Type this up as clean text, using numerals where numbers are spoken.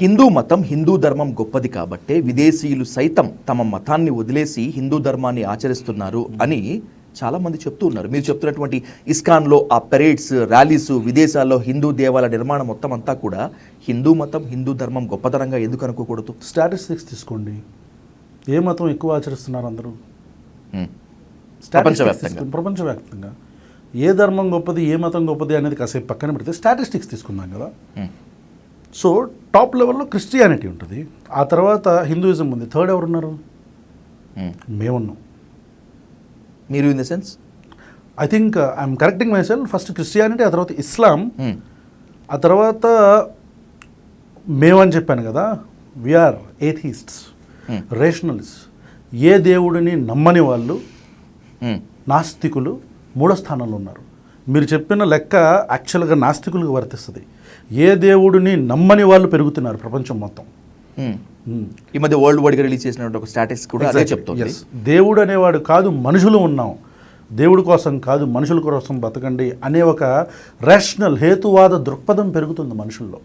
హిందూ మతం హిందూ ధర్మం గొప్పది కాబట్టే విదేశీయులు సైతం తమ మతాన్ని వదిలేసి హిందూ ధర్మాన్ని ఆచరిస్తున్నారు అని చాలా మంది చెప్తూ ఉన్నారు. మీరు చెప్తున్నటువంటి ఇస్కాన్లో ఆ పెరేడ్స్, ర్యాలీస్, విదేశాల్లో హిందూ దేవాలయ నిర్మాణం మొత్తం అంతా కూడా హిందూ మతం హిందూ ధర్మం గొప్పతనంగా ఎందుకు అనుకోకూడదు? స్టాటిస్టిక్స్ తీసుకోండి, ఏ మతం ఎక్కువ ఆచరిస్తున్నారు అందరూ ప్రపంచవ్యాప్తంగా. ఏ ధర్మం గొప్పది, ఏ మతం గొప్పది అనేది కాసేపు పక్కన పెడితే స్టాటిస్టిక్స్ తీసుకుందాం కదా. సో టాప్ లెవెల్లో క్రిస్టియానిటీ ఉంటుంది, ఆ తర్వాత హిందూయిజం ఉంది, థర్డ్ ఎవరున్నారు? మేమున్నాం. మీరు in the sense I think I'm correcting my self. First Christianity, ఆ తర్వాత ఇస్లాం, ఆ తర్వాత మేమని చెప్పాను కదా, వీఆర్ ఏథీస్ట్స్, రేషనలిస్ట్. ఏ దేవుడిని నమ్మని వాళ్ళు, నాస్తికులు మూడో స్థానంలో ఉన్నారు. మీరు చెప్పిన లెక్క యాక్చువల్గా నాస్తికులకు వర్తిస్తుంది. ఏ దేవుడిని నమ్మని వాళ్ళు పెరుగుతున్నారు ప్రపంచం మొత్తం. ఈ మధ్య వరల్డ్ వైడ్గా రిలీజ్ చేసినటువంటి ఒక స్టాటిస్టిక్స్ కూడా అదే చెప్తుంది. దేవుడు అనేవాడు కాదు, మనుషులు ఉన్నాం, దేవుడి కోసం కాదు మనుషుల కోసం బతకండి అనే ఒక రేషనల్ హేతువాద దృక్పథం పెరుగుతుంది మనుషుల్లో.